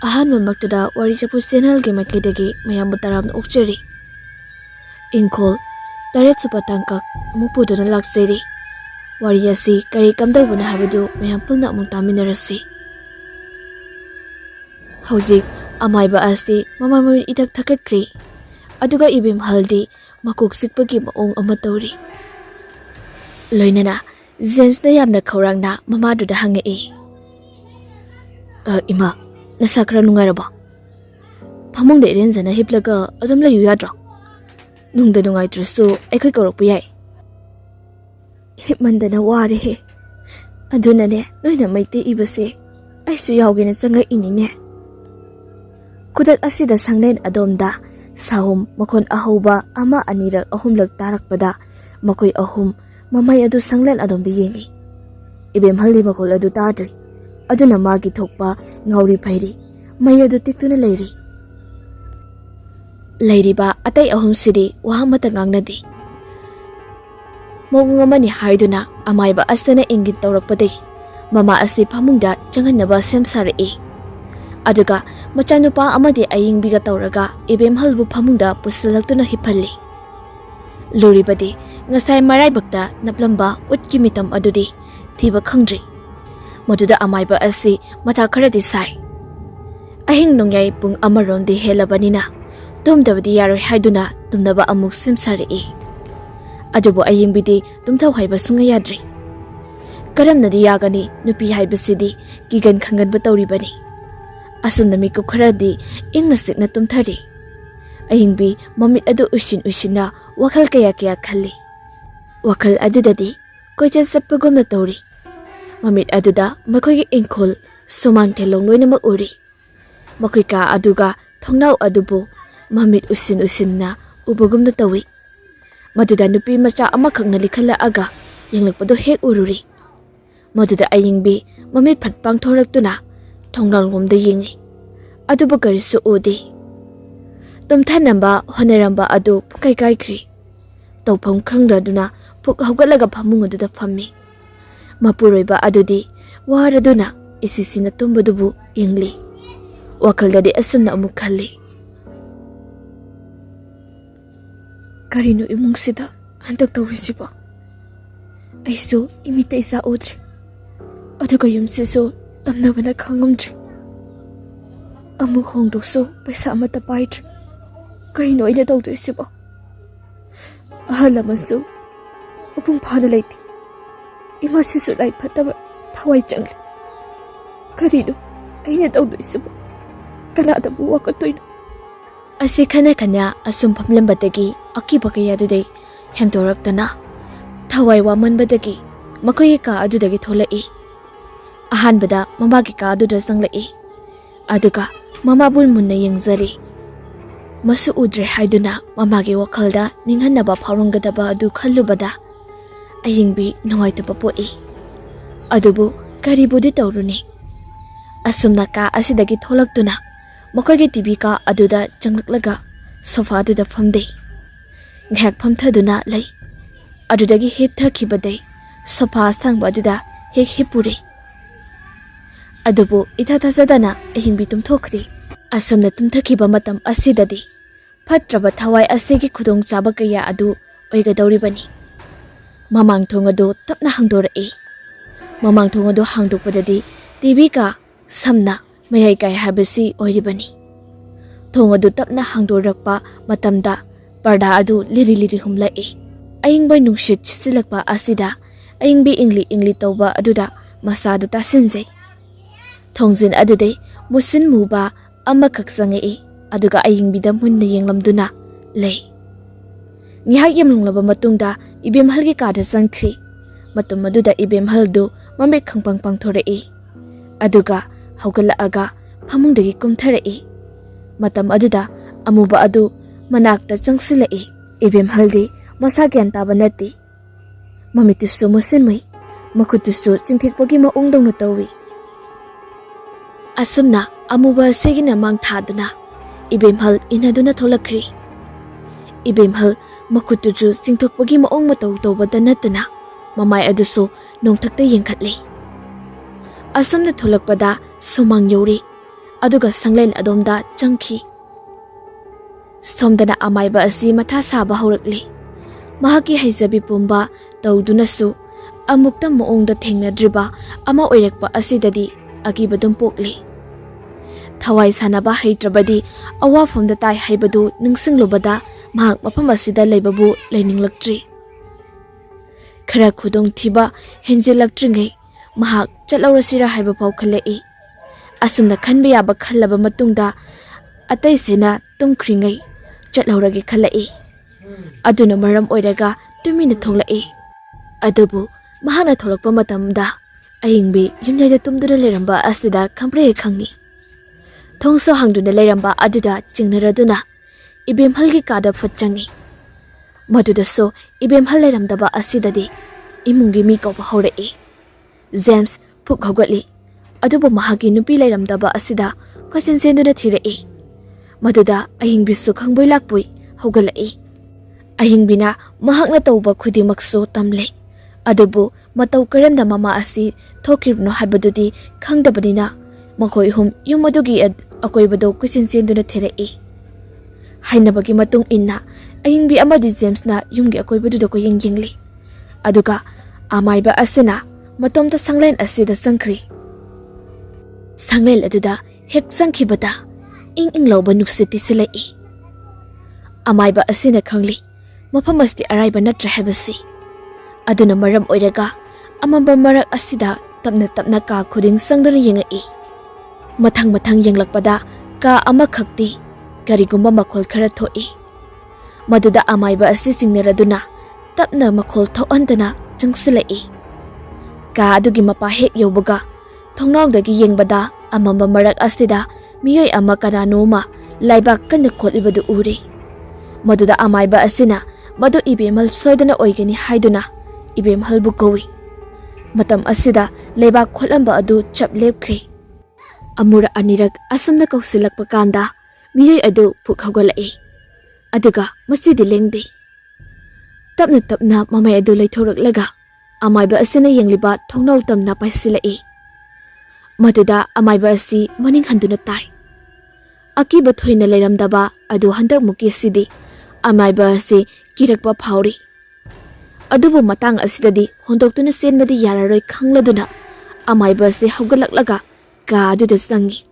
ꯑꯍꯥꯟꯕꯃꯛꯇꯗ ꯋꯥꯔꯤ ꯆꯐꯨ ꯆꯦꯅꯦꯜꯒꯤ ꯃꯥꯏꯀꯩꯗꯒꯤ ꯃꯌꯥꯝꯕꯨ ꯇꯔꯥꯝꯅ ꯑꯣꯛꯆꯔꯤ꯫ ꯏꯪꯈꯣꯜ 8ꯁꯨꯕ ꯇꯥꯡꯀꯛ ꯑꯃꯨꯛ ꯄꯨꯗꯨꯅ ꯂꯥꯛꯆꯔꯤ꯫ ꯋꯥꯔꯤ ꯑꯁꯤ ꯀꯔꯤ ꯀꯝꯗꯧꯕꯅꯣ ꯍꯥꯏꯕꯗꯨ ꯃꯌꯥꯝ ꯄꯨꯟꯅ ꯑꯃꯨꯛ ꯇꯥꯃꯤꯟꯅꯔꯁꯤ꯫ ꯍꯧꯖꯤꯛ ꯑꯃꯥꯏꯕ ꯑꯁꯤ ꯃꯃꯥ ꯃꯃꯤꯠ ꯏꯊꯛ ꯊꯛꯀꯠꯈ꯭ꯔꯤ, ꯑꯗꯨꯒ ꯏꯕꯦꯝꯍꯜꯗꯤ ꯃꯀꯣꯛ ꯆꯤꯛꯄꯒꯤ ꯃꯑꯣꯡ ꯑꯃ ꯇꯧꯔꯤ꯫ ꯂꯣꯏꯅꯅ ꯖꯦꯝꯁꯅ ꯌꯥꯝꯅ ꯈꯧꯔꯥꯡꯅ ꯃꯃꯥꯗꯨꯗ ꯍꯪꯉꯛꯏ, "ꯏꯃꯥ, ꯅꯁꯥ ꯈꯔ ꯅꯨꯡꯉꯥꯏꯔꯕꯣ? ꯐꯃꯨꯡꯗ ꯏꯔꯦꯟꯖꯅ ꯍꯤꯞꯂꯒ ꯑꯗꯨꯝ ꯂꯩꯌꯨ ꯌꯥꯗ꯭ꯔꯣ? ꯅꯨꯡꯗ ꯅꯨꯡꯉꯥꯏꯇ꯭ꯔꯁꯨ ꯑꯩꯈꯣꯏ ꯀꯧꯔꯛꯄ ꯌꯥꯏ." "ꯍꯤꯞꯃꯟꯗꯅ ꯋꯥꯔꯦꯍꯦ, ꯑꯗꯨꯅꯅꯦ ꯅꯣꯏꯅ ꯃꯩꯇꯩ ꯏꯕꯁꯦ ꯑꯩꯁꯨ ꯌꯥꯎꯒꯦꯅ ꯆꯪꯉꯛꯏꯅꯤꯅꯦ." ꯈꯨꯗꯛ ꯑꯁꯤꯗ ꯁꯪꯂꯦꯟ ꯑꯗꯣꯝꯗ ꯁꯥꯍꯨꯝ ꯃꯈꯣꯟ ꯑꯍꯧꯕ 1, 2, 3 ꯇꯥꯔꯛꯄꯗ ꯃꯈꯣꯏ ꯑꯍꯨꯝ ꯃꯃꯩ ꯑꯗꯨ ꯁꯪꯂꯦꯟ ꯑꯗꯣꯝꯗ ꯌꯦꯡꯉꯤ꯫ ꯏꯕꯦꯝꯍꯜꯗꯤ ꯃꯈꯣꯜ ꯑꯗꯨ ꯇꯥꯗ꯭ꯔꯤ, ꯑꯗꯨꯅ ꯃꯥꯒꯤ ꯊꯣꯛꯄ ꯉꯥꯎꯔꯤ ꯐꯩꯔꯤ ꯃꯩ ꯑꯗꯨ ꯇꯤꯛꯇꯨꯅ ꯂꯩꯔꯤ꯫ ꯂꯩꯔꯤꯕ ꯑꯇꯩ ꯑꯍꯨꯝꯁꯤꯗꯤ ꯋꯥ ꯑꯃꯠꯇ ꯉꯥꯡꯅꯗꯦ꯫ ꯃꯑꯣꯡ ꯑꯃꯅꯤ ꯍꯥꯏꯗꯨꯅ ꯑꯃꯥꯏꯕ ꯑꯁꯤꯅ ꯏꯪꯒꯤꯠ ꯇꯧꯔꯛꯄꯗꯒꯤ ꯃꯃꯥ ꯑꯁꯤ ꯐꯃꯨꯡꯗ ꯆꯪꯍꯟꯅꯕ ꯁꯦꯝ ꯁꯥꯔꯛꯏ꯫ ꯑꯗꯨꯒ ꯃꯆꯥꯅꯨꯄꯥ ꯑꯃꯗꯤ ꯑꯌꯤꯡꯕꯤꯒ ꯇꯧꯔꯒ ꯏꯕꯦꯝꯍꯜꯕꯨ ꯐꯃꯨꯡꯗ ꯄꯨꯁꯤꯜꯂꯛꯇꯨꯅ ꯍꯤꯞꯍꯜꯂꯤ꯫ ꯂꯨꯔꯤꯕꯗꯤ ꯉꯁꯥꯏ ꯃꯔꯥꯏꯕꯛꯇ ꯅꯞꯂꯝꯕ ꯎꯠꯀꯤ ꯃꯤꯇꯝ ꯑꯗꯨꯗꯤ ꯊꯤꯕ ꯈꯪꯗ꯭ꯔꯤ꯫ ꯃꯗꯨꯗ ꯑꯃꯥꯏꯕ ꯑꯁꯤ ꯃꯊꯥ ꯈꯔꯗꯤ ꯁꯥꯏ꯫ ꯑꯍꯤꯡ ꯅꯣꯡꯌꯥꯏ ꯄꯨꯡ 1 ꯍꯦꯜꯂꯕꯅꯤꯅ ꯇꯨꯝꯗꯕꯗꯤ ꯌꯥꯔꯣꯏ ꯍꯥꯏꯗꯨꯅ ꯇꯨꯝꯅꯕ ꯑꯃꯨꯛ ꯁꯦꯝ ꯁꯥꯔꯛꯏ꯫ ꯑꯗꯨꯕꯨ ꯑꯌꯤꯡꯕꯤꯗꯤ ꯇꯨꯝꯊꯧ ꯍꯥꯏꯕ ꯁꯨꯡꯌꯥ ꯌꯥꯗ꯭ꯔꯤ꯫ ꯀꯔꯝꯅꯗꯤ ꯌꯥꯒꯅꯤ, ꯅꯨꯄꯤ ꯍꯥꯏꯕꯁꯤꯗꯤ ꯀꯤꯒꯟ ꯈꯪꯒꯟꯕ ꯇꯧꯔꯤꯕꯅꯤ꯫ ꯑꯁꯨꯝꯅ ꯃꯤꯀꯨꯞ ꯈꯔꯗꯤ ꯏꯪꯅ ꯆꯤꯛꯅ ꯇꯨꯝꯊꯔꯤ꯫ ꯑꯌꯤꯡꯕꯤ ꯃꯃꯤꯠ ꯑꯗꯨ ꯎꯏꯁꯤꯟ-ꯎꯏꯁꯤꯟꯅ ꯋꯥꯈꯜ ꯀꯌꯥ ꯈꯜꯂꯤ꯫ ꯋꯥꯈꯜ ꯑꯗꯨꯗꯗꯤ ꯀꯣꯏꯆꯠ ꯆꯠꯄꯒꯨꯝꯅ ꯇꯧꯔꯤ꯫ ꯃꯃꯤꯠ ꯑꯗꯨꯗ ꯃꯈꯣꯏꯒꯤ ꯏꯪꯈꯣꯜ ꯁꯨꯃꯥꯡ ꯊꯦꯂꯣꯡ ꯂꯣꯏꯅꯃꯛ ꯎꯔꯤ꯫ ꯃꯈꯣꯏ ꯀꯥ ꯑꯗꯨꯒ ꯊꯣꯡꯅꯥꯎ ꯑꯗꯨꯕꯨ ꯃꯃꯤꯠ ꯎꯏꯁꯤꯟ-ꯎꯏꯁꯤꯟꯅ ꯎꯕꯒꯨꯝꯅ ꯇꯧꯏ꯫ ꯃꯗꯨꯗ ꯅꯨꯄꯤ ꯃꯆꯥ ꯑꯃꯈꯛꯅ ꯂꯤꯈꯠꯂꯛꯑꯒ ꯌꯦꯡꯂꯛꯄꯗꯨ ꯍꯦꯛ ꯎꯔꯨꯔꯤ꯫ ꯃꯗꯨꯗ ꯑꯌꯤꯡꯕꯤ ꯃꯃꯤꯠ ꯐꯠ ꯄꯥꯡꯊꯣꯔꯛꯇꯨꯅ ꯊꯣꯡꯅꯥꯎꯂꯣꯝꯗ ꯌꯦꯡꯉꯤ, ꯑꯗꯨꯕꯨ ꯀꯔꯤꯁꯨ ꯎꯗꯦ꯫ ꯇꯨꯝꯊꯅꯕ ꯍꯣꯠꯅꯔꯝꯕ ꯑꯗꯨ ꯄꯨꯡꯀꯥꯏ ꯀꯥꯏꯈ꯭ꯔꯤ꯫ ꯇꯧꯐꯝ ꯈꯪꯗꯗꯨꯅ ꯐꯨꯛ ꯍꯧꯒꯠꯂꯒ ꯐꯃꯨꯡ ꯑꯗꯨꯗ ꯐꯝꯃꯤ꯫ ꯃꯄꯨꯔꯣꯏꯕ ꯑꯗꯨꯗꯤ ꯋꯥꯔꯗꯨꯅ ꯏꯁꯤꯁꯤꯅ ꯇꯨꯝꯕꯗꯨꯕꯨ ꯌꯦꯡꯂꯤ꯫ ꯋꯥꯈꯜꯗꯗꯤ ꯑꯁꯨꯝꯅ ꯑꯃꯨꯛ ꯈꯜꯂꯤ, "ꯀꯔꯤꯅꯣ ꯏꯃꯨꯡꯁꯤꯗ ꯍꯟꯗꯛ ꯇꯧꯔꯤꯁꯤꯕꯣ? ꯑꯩꯁꯨ ꯏꯃꯤꯠꯇ ꯏꯆꯥ ꯎꯗ꯭ꯔꯤ, ꯑꯗꯨꯒ ꯌꯨꯝꯁꯤꯁꯨ ꯇꯝꯅꯕꯅ ꯈꯪꯉꯝꯗ꯭ꯔꯤ꯫ ꯑꯃꯨꯛ ꯍꯣꯡꯗꯣꯛꯁꯨ ꯄꯩꯁꯥ ꯑꯃꯠꯇ ꯄꯥꯏꯗ꯭ꯔꯤ꯫ ꯀꯔꯤꯅꯣ ꯑꯩꯅ ꯇꯧꯗꯣꯏꯁꯤꯕꯣ? ꯑꯍꯜ ꯑꯃꯁꯨ ꯃꯄꯨꯡ ꯐꯥꯅ ꯂꯩꯇꯦ꯫ ꯏꯃꯥꯁꯤꯁꯨ ꯂꯥꯏ ꯐꯠꯇꯕ ꯊꯋꯥꯏ ꯆꯪꯂꯤ꯫ ꯀꯔꯤꯅꯣ ꯑꯩꯅ ꯇꯧꯗꯣꯏꯁꯤꯕꯣ? ꯀꯅꯥꯗꯕꯨ ꯋꯥꯀꯠꯇꯣꯏꯅꯣ?" ꯑꯁꯤ ꯈꯟꯅ ꯑꯁꯨꯝ ꯐꯝꯂꯝꯕꯗꯒꯤ ꯑꯀꯤꯕ ꯀꯌꯥꯗꯨꯗꯩ ꯍꯦꯟꯗꯣꯔꯛꯇꯅ ꯊꯋꯥꯏ ꯋꯥꯃꯟꯕꯗꯒꯤ ꯃꯈꯣꯏꯒꯤ ꯀꯥ ꯑꯗꯨꯗꯒꯤ ꯊꯣꯛꯂꯛꯏ꯫ ꯑꯍꯥꯟꯕꯗ ꯃꯃꯥꯒꯤ ꯀꯥ ꯑꯗꯨꯗ ꯆꯪꯂꯛꯏ, ꯑꯗꯨꯒ ꯃꯃꯥꯕꯨ ꯃꯨꯟꯅ ꯌꯦꯡꯖꯔꯤ꯫ ꯃꯁꯨ ꯎꯗ꯭ꯔꯦ ꯍꯥꯏꯗꯨꯅ ꯃꯃꯥꯒꯤ ꯋꯥꯈꯜꯗ ꯅꯤꯡꯍꯟꯅꯕ ꯐꯥꯎꯔꯝꯒꯗꯕ ꯑꯗꯨ ꯈꯜꯂꯨꯕꯗ ꯑꯌꯤꯡꯕꯤ ꯅꯨꯡꯉꯥꯏꯇꯕ ꯄꯣꯛꯏ꯫ ꯑꯗꯨꯕꯨ ꯀꯔꯤꯕꯨꯗꯤ ꯇꯧꯔꯨꯅꯤ꯫ ꯑꯁꯨꯝꯅ ꯀꯥ ꯑꯁꯤꯗꯒꯤ ꯊꯣꯛꯂꯛꯇꯨꯅ ꯃꯈꯣꯏꯒꯤ ꯇꯤꯚꯤ ꯀꯥ ꯑꯗꯨꯗ ꯆꯪꯂꯛꯂꯒ ꯁꯣꯐꯥꯗꯨꯗ ꯐꯝꯗꯦ꯫ ꯉꯥꯏꯍꯥꯛ ꯐꯝꯊꯗꯨꯅ ꯂꯩ꯫ ꯑꯗꯨꯗꯒꯤ ꯍꯤꯞꯊꯈꯤꯕꯗꯩ ꯁꯣꯐꯥ ꯑꯁꯥꯡꯕ ꯑꯗꯨꯗ ꯍꯦꯛ ꯍꯤꯞꯄꯨꯔꯦ꯫ ꯑꯗꯨꯕꯨ ꯏꯊꯥ ꯊꯥꯖꯗꯅ ꯑꯍꯤꯡꯕꯤ ꯇꯨꯝꯊꯣꯛꯈ꯭ꯔꯤ꯫ ꯑꯁꯨꯝꯅ ꯇꯨꯝꯊꯈꯤꯕ ꯃꯇꯝ ꯑꯁꯤꯗꯗꯤ ꯐꯠꯇ꯭ꯔꯕ ꯊꯋꯥꯏ ꯑꯁꯤꯒꯤ ꯈꯨꯗꯣꯡꯆꯥꯕ ꯀꯌꯥ ꯑꯗꯨ ꯑꯣꯏꯒꯗꯧꯔꯤꯕꯅꯤ꯫ ꯃꯃꯥꯡ ꯊꯣꯡ ꯑꯗꯨ ꯇꯞꯅ ꯍꯥꯡꯗꯣꯔꯛꯏ꯫ ꯃꯃꯥꯡ ꯊꯣꯡ ꯑꯗꯨ ꯍꯥꯡꯗꯣꯛꯄꯗꯗꯤ ꯇꯤꯚꯤ ꯀꯥ ꯁꯝꯅ ꯃꯌꯥꯏ ꯀꯥꯏ ꯍꯥꯏꯕꯁꯤ ꯑꯣꯏꯔꯤꯕꯅꯤ꯫ ꯊꯣꯡ ꯑꯗꯨ ꯇꯞꯅ ꯍꯥꯡꯗꯣꯔꯛꯄ ꯃꯇꯝꯗ ꯄꯔꯗꯥ ꯑꯗꯨ ꯂꯤꯔꯤ ꯍꯨꯝꯂꯛꯏ꯫ ꯑꯏꯪꯕ ꯅꯨꯡꯁꯤꯠ ꯁꯤꯠꯆꯤꯜꯂꯛꯄ ꯑꯁꯤꯗ ꯑꯏꯪꯕꯤ ꯏꯪꯂꯤ ꯇꯧꯕ ꯑꯗꯨꯗ ꯃꯁꯥꯗꯨ ꯇꯥꯁꯤꯟꯖꯩ꯫ ꯊꯣꯡꯖꯤꯟ ꯑꯗꯨꯗꯩ ꯃꯨꯁꯤꯟ ꯃꯨꯕ ꯑꯃꯈꯛ ꯆꯪꯉꯛꯏ, ꯑꯗꯨꯒ ꯑꯏꯪꯕꯤꯗ ꯃꯨꯟꯅ ꯌꯦꯡꯂꯝꯗꯨꯅ ꯂꯩ꯫ ꯉꯥꯏꯍꯥꯛ ꯌꯦꯡꯂꯝꯂꯕ ꯃꯇꯨꯡꯗ ꯏꯕꯦꯝꯍꯜꯒꯤ ꯀꯥꯗ ꯆꯪꯈ꯭ꯔꯤ꯫ ꯃꯇꯝ ꯑꯗꯨꯗ ꯏꯕꯦꯝꯍꯜꯗꯨ ꯃꯃꯤꯠ ꯈꯪꯄꯪ ꯄꯥꯡꯊꯣꯔꯛꯏ, ꯑꯗꯨꯒ ꯍꯧꯒꯠꯂꯛꯑꯒ ꯐꯃꯨꯡꯗꯒꯤ ꯀꯨꯝꯊꯔꯛꯏ꯫ ꯃꯇꯝ ꯑꯗꯨꯗ ꯑꯃꯨꯕ ꯑꯗꯨ ꯃꯅꯥꯛꯇ ꯆꯪꯁꯤꯜꯂꯛꯏ꯫ ꯏꯕꯦꯝꯍꯜꯗꯤ ꯃꯁꯥ ꯒ꯭ꯌꯥꯟ ꯇꯥꯕ ꯅꯠꯇꯦ꯫ ꯃꯃꯤꯠꯇꯨꯁꯨ ꯃꯨꯁꯤꯟ ꯃꯨꯏ, ꯃꯈꯨꯠꯇꯨꯁꯨ ꯆꯤꯡꯊꯦꯛꯄꯒꯤ ꯃꯑꯣꯡꯗꯧꯅ ꯇꯧꯏ꯫ ꯑꯁꯨꯝꯅ ꯑꯃꯨꯕ ꯑꯁꯤꯒꯤꯅ ꯃꯥꯡ ꯊꯥꯗꯨꯅ ꯏꯕꯦꯝꯍꯜ ꯏꯟꯅꯗꯨꯅ ꯊꯣꯛꯂꯛꯈ꯭ꯔꯤ꯫ ꯏꯕꯦꯝꯍꯜ ꯃꯈꯨꯠꯇꯨꯁꯨ ꯆꯤꯡꯊꯣꯛꯄꯒꯤ ꯃꯑꯣꯡ ꯃꯇꯧ ꯇꯧꯕꯇ ꯅꯠꯇꯅ ꯃꯃꯥꯏ ꯑꯗꯨꯁꯨ ꯅꯣꯡꯊꯛꯇ ꯌꯦꯡꯈꯠꯂꯤ꯫ ꯑꯁꯨꯝꯅ ꯊꯣꯛꯂꯛꯄꯗ ꯁꯨꯃꯥꯡ ꯌꯧꯔꯤ꯫ aduga sanglen adomda changki. Stomdana amaiba asi matha saba haurakli. Mahaki haizabi pumba taudunasu amukta moongda thengnadriba ama oirekpa asidadi agibadum pokli. Thawai sanaba haitrabadi awafamda tai haibadu ningsinglubada mahak mafam asida leibabu leininglaktri. Khara khudong thiba henjilaktringai mahak chatlaurasira haiba pau khalai. Asumna khanba yaba khallaba matungda atai sena tumkhringai chatlaurage khalai. Aduna maram oiraga tumina tholai. Adubu mahana tholakpa matamda ayingbi yumjayda tumdura leramba asida khambre khangi. Thongso hangduna leramba aduda chingnaraduna ibemhalgi kada fatchangi. Madudaso ibemhal leramdaba asidadi imungi mi kaupa haurai. James phuk haugatli. Adubu mahagi nupi leramdaba asida kwasin senduna thirai. Maduda ayingbisu khangboi lakpui haugalai. Ahingbina mahakna tauba khudimakso tamle. Adubu matau karamda mama asi thokiribno haibadudi khangdabanina makhoi hum yumadugi akoibado kusin senduna thirai. Hainabagi matung inna ayingbi amadi James na yumgi akoibaduda ko yengli. Aduga amaiba asina matomta sanglen asida sangkri. Sanglen aduda hek sangkhibata ing lawba nuksiti silai. Amaiba asina khangli mafam asti araiba natra habasi. Aduna maram oiraga amambar marak asida tapna tapna ka khuding sangduna yengai. Mathang mathang yenglakpada ka amakhakti karigumba makhol khara thoi. Maduda amaiba asi singnaraduna tapna makhol thoandana changsilai. Ka adugi mapa hek yobaga thongnawdagi yengbada amamba marak asida miyoi ama kananoma laibak kanna kholibadu ure. Maduda amaiba asina madu ibemal soidana oigani haiduna ibemhal bu kowi. Matam asida laibak kholamba adu chaplepkre. Amura anirak asamna kausilakpa kanda miyoi adu phuk haugalai. Aduga masidi lengde. Tapna tapna mamay adu laithoraklaga amaiba asina yengliba thongnaw tamna paisilai. Maduda amaiba asi maning handuna tai. Akiba thoina leiramdaba adu handak muki sidi amaiba asi kirakpa phauri. Adubu matang asidadi hondoktuna senmadi yararoi khangladuna amaiba asi haugalak ka aduda sangi.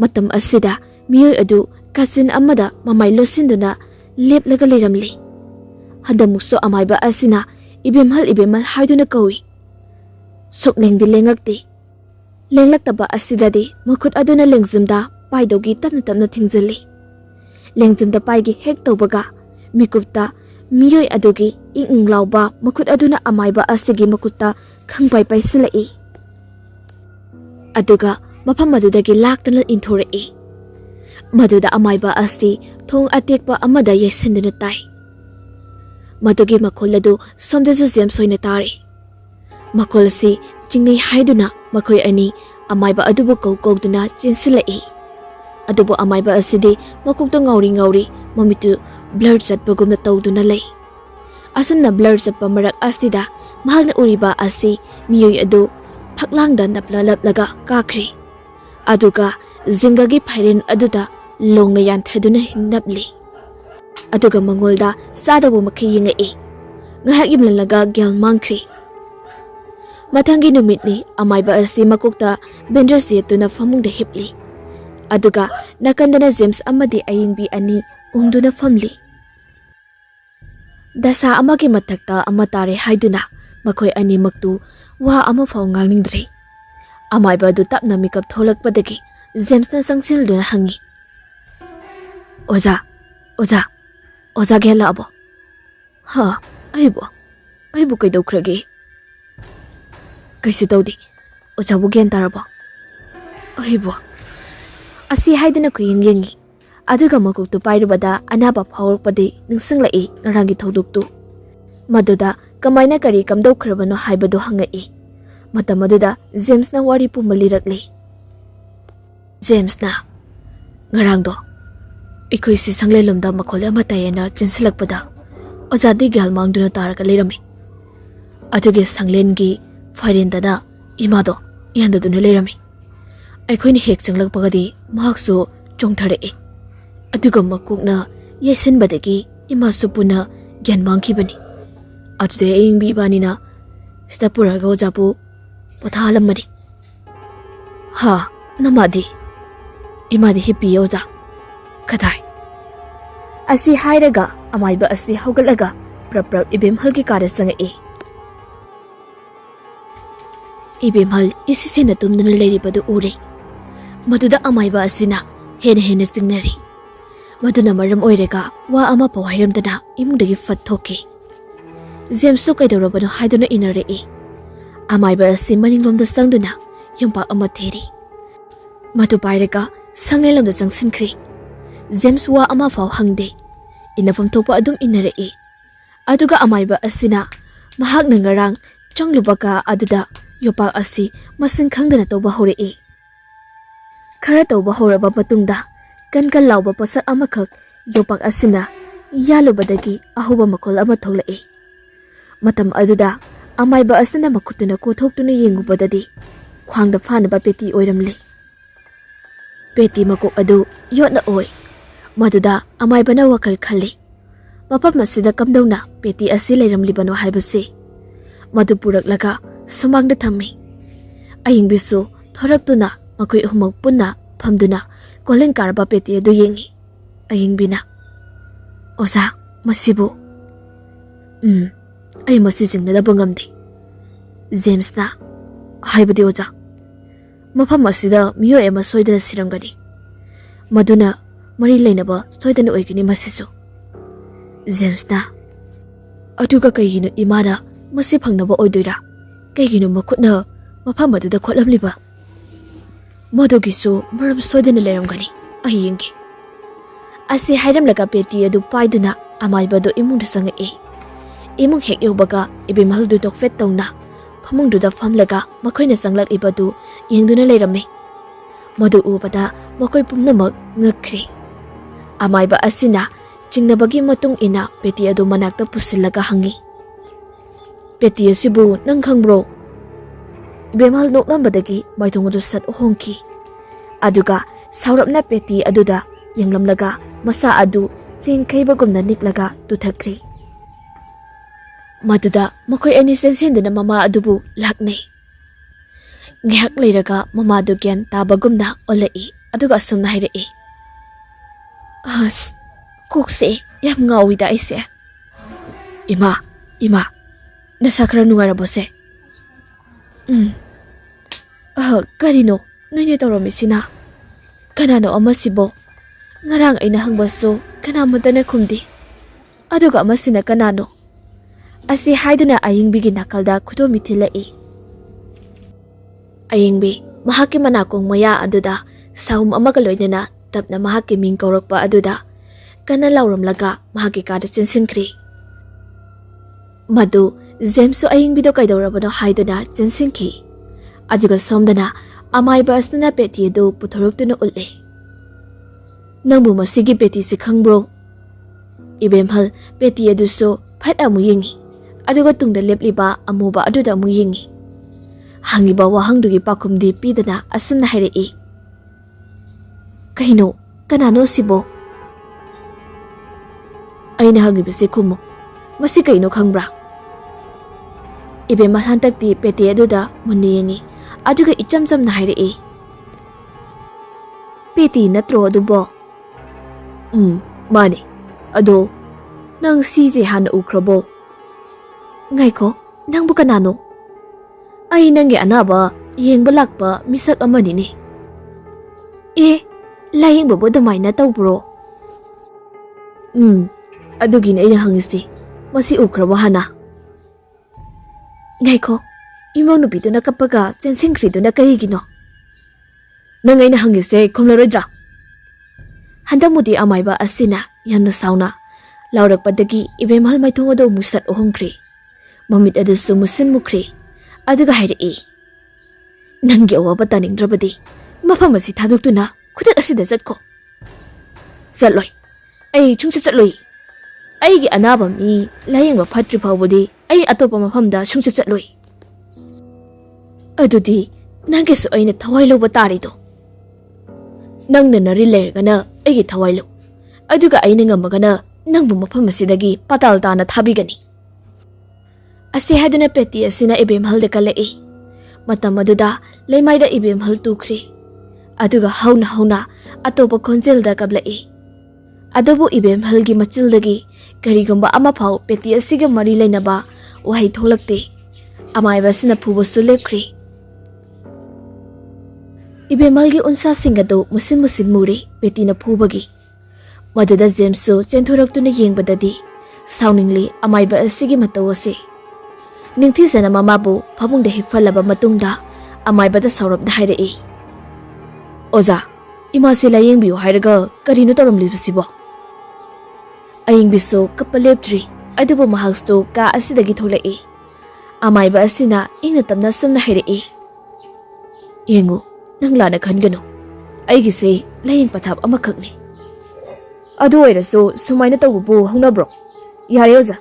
Matam asida miyoi adu kasin amada mamay losinduna leplaga leiramli. Handamukso amaiba asina ibemhal haiduna kawi. Sok lengdi lengakti. Lenglaktaba asidadi makut aduna lengzumda paidogi tapna thingzali. Lengzumda paigi hek tawbaga mikupta miyoi adugi inglawba makut aduna amaiba asigi makutta khangpai paisilai. Aduga mafam adudagi laktana inthorei. Maduda amaiba asi thong atekpa amada yesinduna tai. Madugi makoladu somdasu James soina tari. Makolasi chingnei haiduna makhoi ani amaiba adubu kawduna chinsilai. Adubu amaiba asidi makukta ngauri mamitu blur chatpagumna tawduna lei. Asumna blur chatpa marak asida mahakna uriba asi miyoi adu phaklangda naplalaplaga kakri. Aduga zingagi phairen aduda longna yanthaduna hingnapli. Aduga mangolda sadabu makhi yengai. Ngahak imlalaga gel mangkri. Mathangi numitni amaiba asi makukta bendras yetuna famungda hipli. Aduga nakandana James amadi ayingbi ani ungduna famli. Dasa amagi mathakta amatare haiduna makhoi ani maktu wa ama fau ngangningdre. Amaiba du tapna mikap tholakpadagi James na sangsilduna hangi. Oza gela abo. Ha, aibu kaidaukrage. Kaisu tawdi ozabu gen taraba. Aibu asi haidana ko yengi. Aduga makuktu pairubada anaba phawrpadi ningsinglai ngarangi thoduktu. Maduda kamaina kari kamdaukrabano haibadu hangai. Matamaduda James na wari pumalirakli. James na ngarangdo ikoi si sanglelumda makhole amatayena chinsilakpada ozadi gal mangduna taraka leirami. Aduge sanglengi fairendana imado yandaduna leirami. ꯑꯩꯈꯣꯏꯅ ꯍꯦꯛ ꯆꯪꯂꯛꯄꯒꯗꯤ ꯃꯍꯥꯛꯁꯨ ꯆꯣꯡꯊꯔꯛꯏ ꯑꯗꯨꯒ ꯃꯀꯣꯛꯅ ꯌꯩꯁꯤꯟꯕꯗꯒꯤ ꯏꯃꯥꯁꯨ ꯄꯨꯟꯅ ꯒ꯭ꯌꯥꯟ ꯃꯥꯡꯈꯤꯕꯅꯤ ꯑꯗꯨꯗꯩ ꯑꯏꯪꯕꯤ ꯏꯕꯥꯅꯤꯅ ꯁꯤꯗ ꯄꯨꯔꯒ ꯑꯣꯖꯥꯕꯨ ꯄꯣꯊꯥꯍꯜꯂꯝꯕꯅꯤ ꯍꯥ ꯅꯃꯥꯗꯤ ꯏꯃꯥꯗꯤ ꯍꯤꯞꯄꯤꯌꯦ ꯑꯣꯖꯥ ꯀꯗꯥꯏ ꯑꯁꯤ ꯍꯥꯏꯔꯒ ꯑꯃꯥꯏꯕ ꯑꯁꯤ ꯍꯧꯒꯠꯂꯒ ꯄ꯭ꯔꯞ ꯄ꯭ꯔꯞ ꯏꯕꯦꯝꯍꯜꯒꯤ ꯀꯥꯗ ꯆꯪꯉꯛꯏ ꯏꯕꯦꯝꯍꯜ ꯏꯁꯤꯁꯦꯅ ꯇꯨꯝꯗꯨꯅ ꯂꯩꯔꯤꯕꯗꯨ ꯎꯔꯦ ꯃꯗꯨꯗ ꯑꯃꯥꯏꯕ ꯑꯁꯤꯅ ꯍꯦꯟꯅ ꯆꯤꯡꯅꯔꯤ ꯃꯗꯨꯅ ꯃꯔꯝ ꯑꯣꯏꯔꯒ ꯋꯥ ꯑꯃ ꯐꯥꯎ ꯍꯥꯏꯔꯝꯗꯅ ꯏꯃꯨꯡꯗꯒꯤ ꯐꯠ ꯊꯣꯛꯈꯤ ꯖꯦꯝꯁꯁꯨ ꯀꯩꯗꯧꯔꯕꯅꯣ ꯍꯥꯏꯗꯨꯅ ꯏꯟꯅꯔꯛꯏ ꯑꯃꯥꯏꯕ ꯑꯁꯤ ꯃꯅꯤꯡꯂꯣꯝꯗ ꯆꯪꯗꯨꯅ ꯌꯨꯝꯄꯥꯛ ꯑꯃ ꯊꯤꯔꯤ ꯃꯗꯨ ꯄꯥꯏꯔꯒ ꯁꯪꯂꯦꯟꯂꯣꯝꯗ ꯆꯪꯁꯤꯟꯈ꯭ꯔꯤ ꯖꯦꯝꯁ ꯋꯥ ꯑꯃ ꯐꯥꯎ ꯍꯪꯗꯦ ꯏꯟꯅꯐꯝ ꯊꯣꯛꯄ ꯑꯗꯨꯝ ꯏꯟꯅꯔꯛꯏ ꯑꯗꯨꯒ ꯑꯃꯥꯏꯕ ꯑꯁꯤꯅ ꯃꯍꯥꯛꯅ ꯉꯔꯥꯡ ꯆꯪꯂꯨꯕ ꯀꯥ ꯑꯗꯨꯗ ꯌꯣꯄꯥꯛ ꯑꯁꯤ ꯃꯁꯤꯡ ꯈꯪꯗꯅ ꯇꯧꯕ ꯍꯧꯔꯛꯏ ꯈꯔ ꯇꯧꯕ ꯍꯧꯔꯕ ꯃꯇꯨꯡꯗ ꯀꯟ ꯂꯥꯎꯕ ꯄꯣꯠꯁꯛ ꯑꯃꯈꯛ ꯌꯣꯄꯥꯛ ꯑꯁꯤꯅ ꯌꯥꯜꯂꯨꯕꯗꯒꯤ ꯑꯍꯧꯕ ꯃꯈꯣꯜ ꯑꯃ ꯊꯣꯛꯂꯛꯏ ꯃꯇꯝ ꯑꯗꯨꯗ ꯑꯃꯥꯏꯕ ꯑꯁꯤꯅ ꯃꯈꯨꯠꯇꯨꯅ ꯀꯣꯊꯣꯛꯇꯨꯅ ꯌꯦꯡꯉꯨꯕꯗꯗꯤ ꯈ꯭ꯋꯥꯡꯗ ꯐꯥꯅꯕ ꯄꯦꯇꯤ ꯑꯣꯏꯔꯝꯂꯦ ꯄꯦꯇꯤ ꯃꯀꯣꯛ ꯑꯗꯨ ꯌꯣꯠꯅ ꯑꯣꯏ ꯃꯗꯨꯗ ꯑꯃꯥꯏꯕꯅ ꯋꯥꯈꯜ ꯈꯜꯂꯤ ꯃꯐꯝ ꯑꯁꯤꯗ ꯀꯝꯗꯧꯅ ꯄꯦꯇꯤ ꯑꯁꯤ ꯂꯩꯔꯝꯂꯤꯕꯅꯣ ꯍꯥꯏꯕꯁꯤ ꯃꯗꯨ ꯄꯨꯔꯛꯂꯒ ꯁꯨꯃꯥꯡꯗ ꯊꯝꯃꯤ ꯑꯌꯤꯡꯕꯤꯁꯨ ꯊꯣꯔꯛꯇꯨꯅ ꯃꯈꯣꯏ ꯑꯍꯨꯝꯃꯛ ꯄꯨꯟꯅ ꯐꯝꯗꯨꯅ ꯀꯣꯜꯍꯤꯡ ꯀꯥꯔꯕ ꯄꯦꯇꯤ ꯑꯗꯨ ꯌꯦꯡꯉꯤ ꯑꯌꯤꯡꯕꯤꯅ ꯑꯣꯖꯥ ꯃꯁꯤꯕꯨ ꯑꯩ ꯃꯁꯤ ꯆꯤꯡꯅꯗꯕ ꯉꯝꯗꯦ ꯖꯦꯝꯁꯅ ꯍꯥꯏꯕꯗꯤ ꯑꯣꯖꯥ ꯃꯐꯝ ꯑꯁꯤꯗ ꯃꯤꯑꯣꯏ ꯑꯃ ꯁꯣꯏꯗꯅ ꯁꯤꯔꯝꯒꯅꯤ ꯃꯗꯨꯅ ꯃꯔꯤ ꯂꯩꯅꯕ ꯁꯣꯏꯗꯅ ꯑꯣꯏꯒꯅꯤ ꯃꯁꯤꯁꯨ ꯖꯦꯝꯁꯅ ꯑꯗꯨꯒ ꯀꯩꯒꯤꯅꯣ ꯏꯃꯥꯅ ꯃꯁꯤ ꯐꯪꯅꯕ ꯑꯣꯏꯗꯣꯏꯔꯥ ꯀꯩꯒꯤꯅꯣ ꯃꯈꯨꯠꯅ ꯃꯐꯝ ꯑꯗꯨꯗ ꯈꯣꯠꯂꯝꯂꯤꯕ ꯃꯗꯨꯒꯤꯁꯨ ꯃꯔꯝ ꯁꯣꯏꯗꯅ ꯂꯩꯔꯝꯒꯅꯤ ꯑꯩ ꯌꯦꯡꯒꯦ ꯑꯁꯤ ꯍꯥꯏꯔꯝꯂꯒ ꯄꯦꯇꯤ ꯑꯗꯨ ꯄꯥꯏꯗꯨꯅ ꯑꯃꯥꯏꯕꯗꯨ ꯏꯃꯨꯡꯗ ꯆꯪꯉꯛꯏ ꯏꯃꯨꯡ ꯍꯦꯛ ꯌꯧꯕꯒ ꯏꯕꯦꯝꯍꯜꯗꯨ ꯗꯣꯛꯐꯦꯠ ꯇꯧꯅ ꯐꯃꯨꯡꯗꯨꯗ ꯐꯝꯂꯒ ꯃꯈꯣꯏꯅ ꯆꯪꯂꯛꯂꯤꯕꯗꯨ ꯌꯦꯡꯗꯨꯅ ꯂꯩꯔꯝꯃꯤ ꯃꯗꯨ ꯎꯕꯗ ꯃꯈꯣꯏ ꯄꯨꯝꯅꯃꯛ ꯉꯛꯈ꯭ꯔꯦ ꯑꯃꯥꯏꯕ ꯑꯁꯤꯅ ꯆꯤꯡꯅꯕꯒꯤ ꯃꯇꯨꯡ ꯏꯟꯅ ꯄꯦꯇꯤ ꯑꯗꯨ ꯃꯅꯥꯛꯇ ꯄꯨꯁꯤꯜꯂꯒ ꯍꯪꯉꯤ ꯄꯦꯇꯤ ꯑꯁꯤꯕꯨ ꯅꯪ ꯈꯪꯕ꯭ꯔꯣ ꯏꯕꯦꯝꯍꯜ ꯅꯣꯛꯂꯝꯕꯗꯒꯤ ꯃꯥꯏꯊꯣꯡ ꯑꯗꯨ ꯁꯠ ꯍꯣꯡꯈꯤ ꯑꯗꯨꯒ ꯁꯥꯎꯔꯞꯅ ꯄꯦꯇꯤ ꯑꯗꯨꯗ ꯌꯦꯡꯂꯝꯂꯒ ꯃꯁꯥ ꯑꯗꯨ ꯆꯦꯡꯈꯩꯕꯒꯨꯝꯅ ꯅꯤꯛꯂꯒ ꯇꯨꯊꯈ꯭ꯔꯤ ꯃꯗꯨꯗ ꯃꯈꯣꯏ ꯑꯅꯤ ꯆꯦꯟꯁꯤꯟꯗꯨꯅ ꯃꯃꯥ ꯑꯗꯨꯕꯨ ꯂꯥꯛꯅꯩ ꯉꯥꯏꯍꯥꯛ ꯂꯩꯔꯒ ꯃꯃꯥꯗꯨ ꯒ꯭ꯌꯥꯟ ꯇꯥꯕꯒꯨꯝꯅ ꯑꯣꯜꯂꯛꯏ ꯑꯗꯨꯒ ꯑꯁꯨꯝꯅ ꯍꯥꯏꯔꯛꯏ ꯑꯁ ꯀꯣꯛꯁꯦ ꯌꯥꯝ ꯉꯥꯎꯏꯗ ꯑꯩꯁꯦ ꯏꯃꯥ ꯅꯁꯥ ꯈꯔ ꯅꯨꯡꯉꯥꯏꯔꯕꯣꯁꯦ ꯀꯔꯤꯅꯣ ꯅꯣꯏꯅ ꯇꯧꯔꯝꯃꯤꯁꯤꯅ ꯀꯅꯥꯅꯣ ꯑꯃꯁꯤꯕꯣ ꯉꯔꯥꯡ ꯑꯩꯅ ꯍꯪꯕꯁꯨ ꯀꯅꯥꯃꯠꯇꯅ ꯈꯨꯝꯗꯦ ꯑꯗꯨꯒ ꯑꯃꯁꯤꯅ ꯀꯅꯥꯅꯣ ꯑꯁꯤ ꯍꯥꯏꯗꯨꯅ ꯑꯌꯤꯡꯕꯤꯒꯤ ꯅꯥꯀꯜꯗ ꯈꯨꯗꯣꯝꯕꯤ ꯊꯤꯜꯂꯛꯏ ꯑꯌꯤꯡꯕꯤ ꯃꯍꯥꯛꯀꯤ ꯃꯅꯥꯀꯣꯡ ꯃꯌꯥ ꯑꯗꯨꯗ ꯁahum ꯑꯃꯒ ꯂꯣꯏꯅꯅ ꯇꯞꯅ ꯃꯍꯥꯛꯀꯤ ꯃꯤꯡ ꯀꯧꯔꯛꯄ ꯑꯗꯨꯗ ꯀꯟꯅ ꯂꯥꯎꯔꯝꯂꯒ ꯃꯍꯥꯛꯀꯤ ꯀꯥꯗ ꯆꯦꯟꯁꯤꯟꯈ꯭ꯔꯤ ꯃꯗꯨ ꯖꯦꯝꯁꯁꯨ ꯑꯌꯤꯡꯕꯤꯗꯣ ꯀꯩꯗꯧꯔꯕꯅꯣ ꯍꯥꯏꯗꯨꯅ ꯆꯦꯟꯁꯤꯟꯈꯤ ꯑꯗꯨꯒ ꯁꯣꯝꯗꯅ ꯑꯃꯥꯏꯕ ꯑꯁꯤꯅ ꯄꯦꯇꯤ ꯑꯗꯨ ꯄꯨꯊꯣꯔꯛꯇꯨꯅ ꯎꯠꯂꯤ ꯅꯪꯕꯨ ꯃꯁꯤꯒꯤ ꯄꯦꯇꯤꯁꯤ ꯈꯪꯕ꯭ꯔꯣ ꯏꯕꯦꯝꯍꯜ ꯄꯦꯇꯤ ꯑꯗꯨꯁꯨ ꯐꯠ ꯑꯃꯨꯛ ꯌꯦꯡꯉꯤ ꯑꯗꯨꯒ ꯇꯨꯡꯗ ꯂꯦꯞꯂꯤꯕ ꯑꯃꯨꯕ ꯑꯗꯨꯗ ꯑꯃꯨꯛ ꯌꯦꯡꯉꯤ ꯍꯪꯉꯤꯕ ꯋꯥꯍꯪꯗꯨꯒꯤ ꯄꯥꯎꯈꯨꯝꯗꯤ ꯄꯤꯗꯅ ꯑꯁꯨꯝꯅ ꯍꯥꯏꯔꯛꯏ ꯀꯩꯅꯣ ꯀꯅꯥꯅꯣ ꯁꯤꯕꯣ ꯑꯩꯅ ꯍꯪꯉꯤꯕꯁꯤ ꯈꯨꯝꯃꯨ ꯃꯁꯤ ꯀꯩꯅꯣ ꯈꯪꯕ꯭ꯔꯥ ꯏꯕꯦꯝꯃ ꯍꯟꯗꯛꯇꯤ ꯄꯦꯇꯤ ꯑꯗꯨꯗ ꯃꯨꯟꯅ ꯌꯦꯡꯉꯤ ꯑꯗꯨꯒ ꯏꯆꯝ ꯆꯝꯅ ꯍꯥꯏꯔꯛꯏ ꯄꯦꯇꯤ ꯅꯠꯇ꯭ꯔꯣ ꯑꯗꯨꯕꯣ ꯃꯥꯅꯦ ꯑꯗꯣ ꯅꯪ ꯁꯤꯁꯦ ꯍꯥꯟꯅ ꯎꯈ꯭ꯔꯕꯣ ꯉꯥꯏꯈꯣ ꯅꯪꯕꯨ ꯀꯅꯥꯅꯣ ꯑꯩ ꯅꯪꯒꯤ ꯑꯅꯥꯕ ꯌꯦꯡꯕ ꯂꯥꯛꯄ ꯃꯤꯁꯛ ꯑꯃꯅꯤꯅꯦ ꯂꯥꯌꯦꯡꯕꯕꯨ ꯑꯗꯨꯃꯥꯏꯅ ꯇꯧꯕ꯭ꯔꯣ ꯑꯗꯨꯒꯤꯅꯦ ꯑꯩꯅ ꯍꯪꯉꯤꯁꯤ ꯃꯁꯤ ꯎꯈ꯭ꯔꯕꯣ ꯍꯥꯟꯅ ꯉꯥꯏꯈꯣ ꯏꯃꯧ ꯅꯨꯄꯤꯗꯨꯅ ꯀꯞꯄꯒ ꯆꯦꯟꯁꯤꯟꯈ꯭ꯔꯤꯗꯨꯅ ꯀꯔꯤꯒꯤꯅꯣ ꯅꯪ ꯑꯩꯅ ꯍꯪꯉꯤꯁꯦ ꯈꯨꯝꯂꯔꯣꯏꯗ꯭ꯔꯥ ꯍꯟꯗꯛꯃꯨꯗꯤ ꯑꯃꯥꯏꯕ ꯑꯁꯤꯅ ꯌꯥꯝꯅ ꯁꯥꯎꯅ ꯂꯥꯎꯔꯛꯄꯗꯒꯤ ꯏꯕꯦꯝꯍꯜ ꯃꯥꯏꯊꯣꯡ ꯑꯗꯨ ꯃꯨꯁꯠ ꯎꯍꯣꯡꯈ꯭ꯔꯤ ꯃꯃꯤꯠ ꯑꯗꯨꯁꯨ ꯃꯨꯁꯤꯟ ꯃꯨꯈ꯭ꯔꯤ ꯑꯗꯨꯒ ꯍꯥꯏꯔꯛꯏ ꯅꯪꯒꯤ ꯑꯋꯥꯕ ꯇꯥꯅꯤꯡꯗ꯭ꯔꯕꯗꯤ ꯃꯐꯝ ꯑꯁꯤ ꯊꯥꯗꯣꯛꯇꯨꯅ ꯈꯨꯗꯛ ꯑꯁꯤꯗ ꯆꯠꯈꯣ ꯆꯠꯂꯣꯏ ꯑꯩ ꯁꯨꯡꯆꯠ ꯆꯠꯂꯣꯏ ꯑꯩꯒꯤ ꯑꯅꯥꯕ ꯃꯤ ꯂꯥꯌꯦꯡꯕ ꯐꯠꯇ꯭ꯔꯤ ꯐꯥꯎꯕꯗꯤ ꯑꯩ ꯑꯇꯣꯞꯄ ꯃꯐꯝꯗ ꯁꯨꯡꯆꯠ ꯆꯠꯂꯣꯏ ꯑꯗꯨꯗꯤ ꯅꯪꯒꯤꯁꯨ ꯑꯩꯅ ꯊꯋꯥꯏ ꯂꯧꯕ ꯇꯥꯔꯤꯗꯣ Nangna nari leirgana aigi thawailu. Aduga aina ngamagana nangbu mafam asidagi patal tana thabigani. Asi haduna peti asina ibemhalde kalai. Matam aduda leimaida ibemhal tukri. Aduga hauna atopa khonjelda kablai. Adubu ibemhalgi machildagi karigumba ama phau peti asiga mari leinaba wahai tholakte. Amaiba sina phubosu lepkhri. Ibemalgi unsa singado musin muri peti na phubagi. Maduda Jamesu chenthuraktuna yengbadadi sauningli amaiba asigi matawase. Ningthisana mamabu phabungda hifalaba matungda amaibada saurabda hairei. Oza, imasi layengbiu hairaga karino tawramlibasibo. Ayengbisu kapaleptri adubu mahakstu ka asidagi tholai. Amaiba asina ingna tamna sumna hairei. Yengu nang lana khangano. Aigise layeng pathap amakhakni. Adu oirasu sumaina tawbu hongnabro. Yare oza,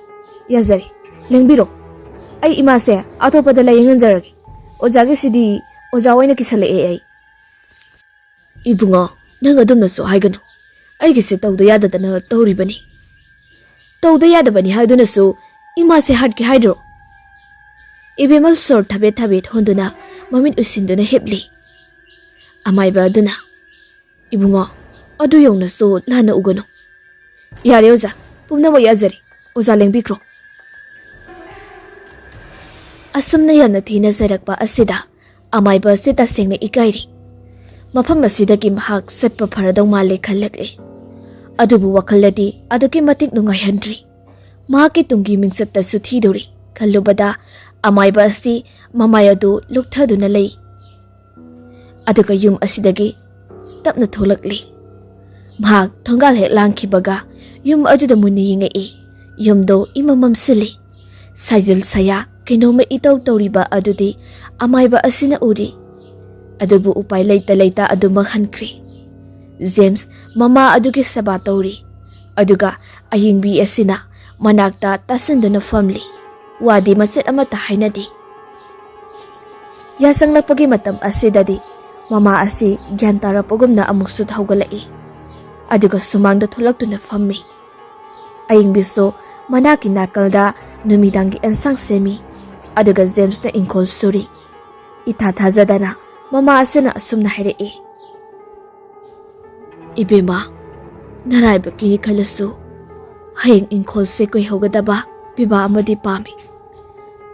yazari, lengbiro. Ay imase atopada layenganjaragi. Ojagi sidi oja waina kisalae ay. Ibunga nang adumnasu haigano. Aigise tawda yadadana tawribani. Tawda yadabani haidunasu imase hatki haidro. Ibemal sor thabet honduna mamit usinduna hepli. Amaiba aduna. Ibunga adu yongnasu lana ugano. Yare oza, pumnamo yazari. Oza lengbikro. Asumna yana thina zarakpa asida amaiba sita sengna ikairi. Mafam asidagi mahak satpa pharadau male khallakle. Adubu wakhalladi aduki matik nungai handri. Mahaki tungi mingsatta suthidori khallubada amaiba asi mamayadu lukthaduna lei. Aduka yum asidagi tapna tholakli. Mahak thongal hek langkhibaga yum aduda muni yingai. Yumdo imamam sili. Sajil saya Kinoma itaw tawriba adudi amaiba asina uri. Adubu upay leita adu maghankri. James mama adugi saba tawri. Aduga ayingbi asina manakta tasanduna family. Wadi masit amata hainadi. Yasang lapagi matam asidadi. Mama asi gyantara pagumna amuksud haugalai. Aduga sumangda thulaktuna fammi. Ayingbi so manaki nakalda numidangi ensang semi. Aduga James na ENGKHOL suri. Itathazadana mama asina asumna hairei. Ibema naraiba kini khalasu hayeng ENGKHOL se koi hogadaba biba amadi pami.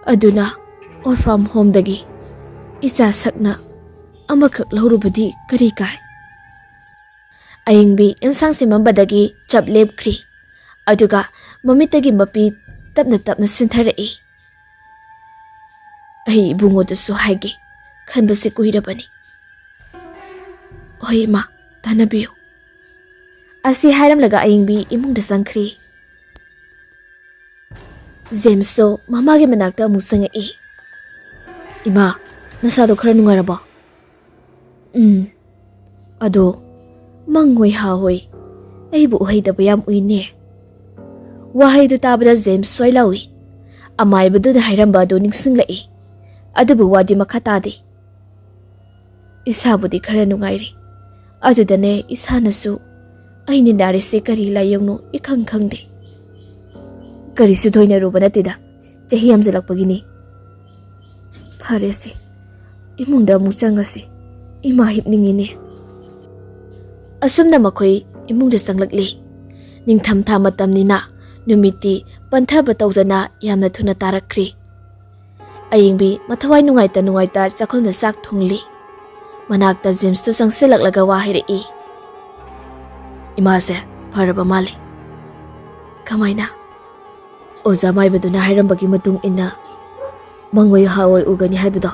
Aduna or from home dagi isa sakna amakak laurubadi kari kai. Ayengbi ensang semambadagi chap lepkri. Aduga mamitagi mapi tapna sintharei. Ay bungodasu haige khanbasi kuhirabani. Oi ma tanabiyo. Asi hairam laga ayingbi imungda sangkri. James so mamage manakta musangai. Ima nasado khara nungaraba. Ado mangoi hawoi. Aibu uhaidaba yam uine. Wahaidu tabada James soilawi. Amaibadu da hairamba do ningsinglai. Adubu wadi makatade. Isabudi khara nungairi. Adudane isanasu aini narise kari layongno ikhang khangde. Kari sudhoina rubana tida. Chahi amjalakpagini. Pharesi. Imungda muchangasi. Ima hipningine. Asumna makhoi imungda sanglakli. Ningtham tha matamnina numiti panthaba tawdana yamna thuna tarakri. Ayingbi mathawai nungaita chakhulna sak thungli. Manakta James tu sangsilaklaga wahirei. Imase pharaba male. Kamaina. Oza maibaduna hairambagi matung inna mangoi hawoi ugani haibado.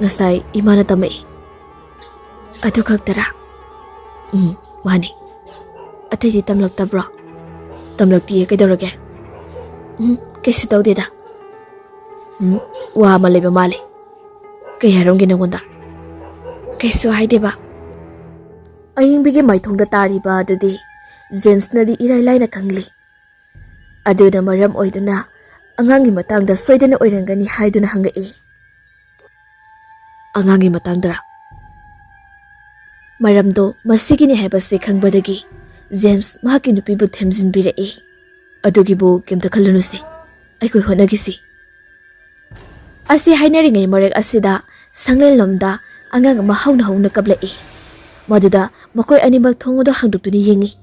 Ngasai imana tamai. Adu khaktara. Mani. Ataydi tamlaktabra. Tamlakti kaidorage. Kaisu tawdeda. Wa maleba male. Kay haronggi nangunda. Kaisu haideba. Ayingbigi maithongda tariba adudi James nadi irailai na kangli. Aduna maram oiduna angangi matangda soidana oirangani haiduna hangai. Angangi matangdara. Maramdo masigini haibase khangbadagi James mahaki nupibu themjinbirei. Adugibu kemta khalunuse. Aikoi honagisi. Asi hainaringai marek asida sanglel lomda angang mahawna hawna kablai. Maduda makoi animak thongodo hangduktuni yengi.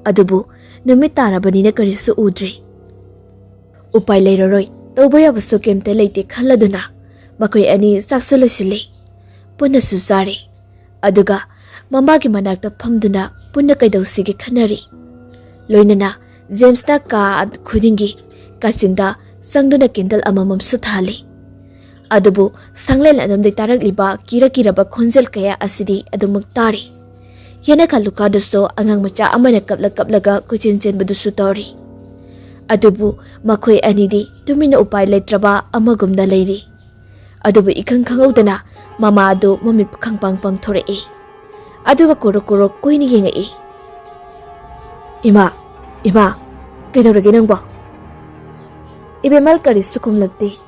Adubu numit tarabanina karisu udre. Upai leiroroi tawbaya basu kemta leite khaladuna makoi ani saksu loisile. Punna suzare. Aduga mamagi manakta phamduna punna kaidawsigi khanari. Loinana James na ka khudingi kasinda sangduna kendal amamam suthali. Adubu sanglel adamdai tarakliba kira-kiraba khonjel kaya asidi adumuk tari. Yana kaluka dusto angang macha amana kapla-kaplaga kuchin-chin badusu tori. Adubu makoi anidi tumina upai letraba amagumda leiri. Adubu ikang khangawdana mama adu mamit khangpang-pang thorei. Aduga kuruk-kuruk kuhini yengai. Ima, kaidawrage nangbo? Ibemal karisu kumlagti.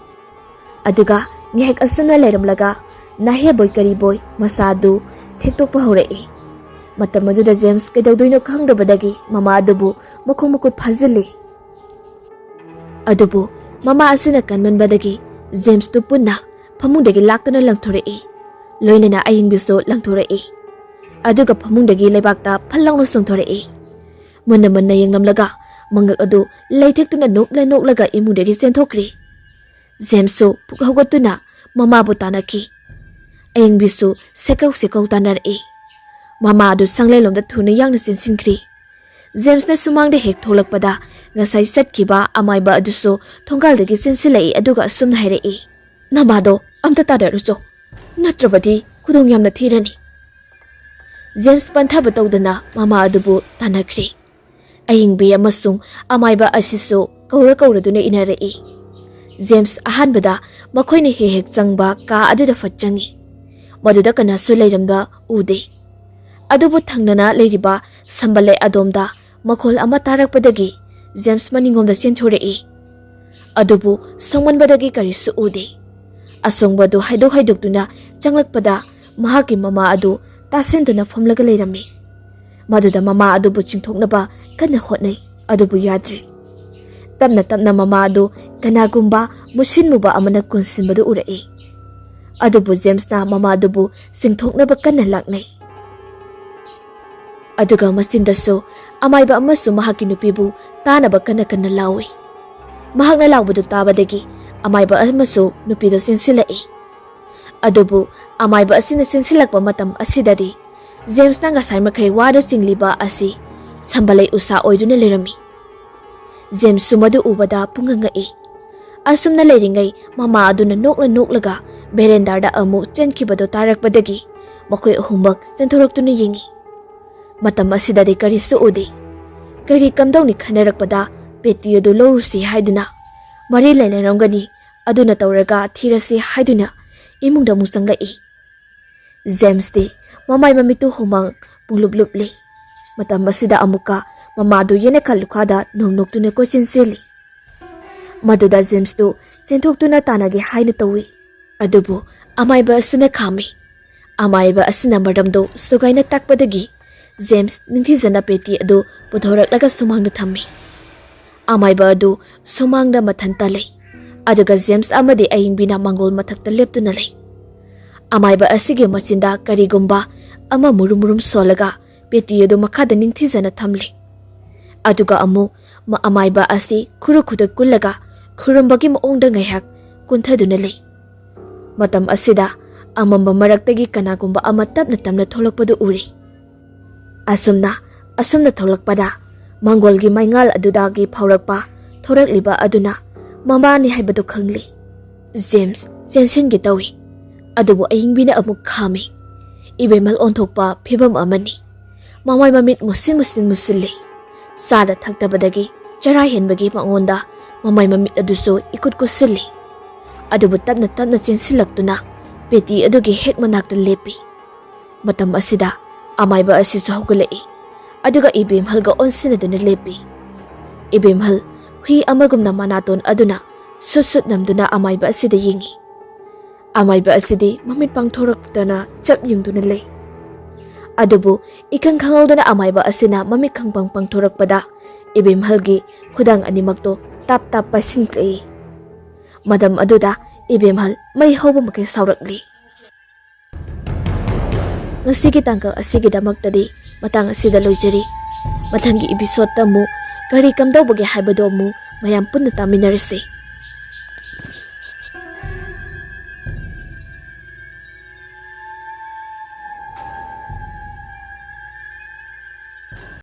Aduga ngihek asumna leiramlaga nahe boy kari boy masadu thektok pahorei. Matam aduda James kaidawdoino khangdabadagi mama adubu makut phazili. Adubu mama asina kanmanbadagi James tu punna phamungdagi laktana langthorei. Loinana ayingbiso langthorei. Aduga phamungdagi leibakta phallangno sungthorei. Manna yengnamlaga mangak adu leithektuna noklaga imudagi senthokri. James so pukhawgatuna mama bu tanaki. Ayingbisu sekaw tanarei. Mama adu sanglelomda thuna yangna sinsinkri. James na sumangde hek tholakpada ngasai satkiba amaiba aduso thongaldagi sinsilai aduga sumna hairei. Namado amta tadaruso. Natrabadi kudong yamna thirani. James panthaba tawdana mama adubu tanakri. Ayingbi amasung amaiba asiso kauraduna inarei. James ahanbada makhoini hek changba ka aduda fatchangi. Maduda kanasu leiramda ude. Adubu thangnana leiriba sambale adomda makhol ama tarakpadagi James maningomda senthorei. Adubu songmanbadagi karisu ude. Asongbadu haidok-haidoktuna changlakpada mahaki mama adu tasenduna famlaga leirami. Maduda mama adubu chingthoknaba kana hotnai adubu yadre. Tapna mama adu kanagumba musinmuba amana kunsinbadu urei. Adubu James na mama adubu singthoknaba kana laknai. Aduga masindaso amaiba amasu mahaki nupibu tanaba kana lawi. Mahakna lawbadu tabadagi amaiba amasu nupido sinsilai. Adubu amaiba asina sinsilakpa matam asidadi James na ngasai makai wada singliba asi sambalai usa oiduna lerami. James sumadu ubada pungangai. Asumna leiringai mama aduna noklaga berendarda amu chenkibado tarakpadagi makoi ahumbak senthoroktuna yengi. Matam asidadi karisu ude. Kari kamdawni khanarakpada peti adu lorusi haiduna mari lainerangani aduna tawraga thirasi haiduna imungda musangai. James de mamai mamitu humang punglublubli. Matam asida amuka mamadu yene kalukada nongnoktuna ko sinsili. Maduda James do chentoktuna tanagi haina tawi. Adubu amaiba asina khami. Amaiba asina maramdo sugaina takpadagi James ningthizana peti adu puthoraklaga sumangda thammi. Amaiba adu sumangda mathanta lei. Aduga James amadi ayingbina mangol mathakta leptuna lei. Amaiba asige machinda karigumba ama murum solaga peti adu makhada ningthizana thamli. Aduga amu ma amaiba asi khurukhuda kullaga khurumbagi maongda ngaiyak kunthaduna lei. Matam asida amamba maraktagi kanagumba ama tapna tholakpadu uri. Asumna tholakpada mangolgi maingal adudagi phaurakpa thorakliba aduna mamani haibadu khangli. James sensingi tawi. Adubu ayingbina amuk khami. Ibemal onthokpa phibam amani. Mamai mamit musilli. Sada thaktabadagi chara henbagi mangonda mamai mamit aduso ikut kusilli. Adubu tapna chensilaktuna peti adugi hek manakta lepi. Matam asida amaiba asisu haugalai. Aduga ibemhalga onsinaduna lepi. Ibemhal hui amagumna manaton aduna susut namduna amaiba asida yengi. Amaiba asidi mamit pangthoraktana chap yungduna lei. Adubu ikang khangaudana amayba asina mamik khangpang pangthorakpada ibemhalgi khudang animakto tap tap pasingklei. Madam aduda ibemhal may hauba makai saurakli. Ngasigi tangkal asigi damaktadi matang asida loijari. Mathangi episode ta mu kari kamdawbagi haibado mu mayam punna taminarase.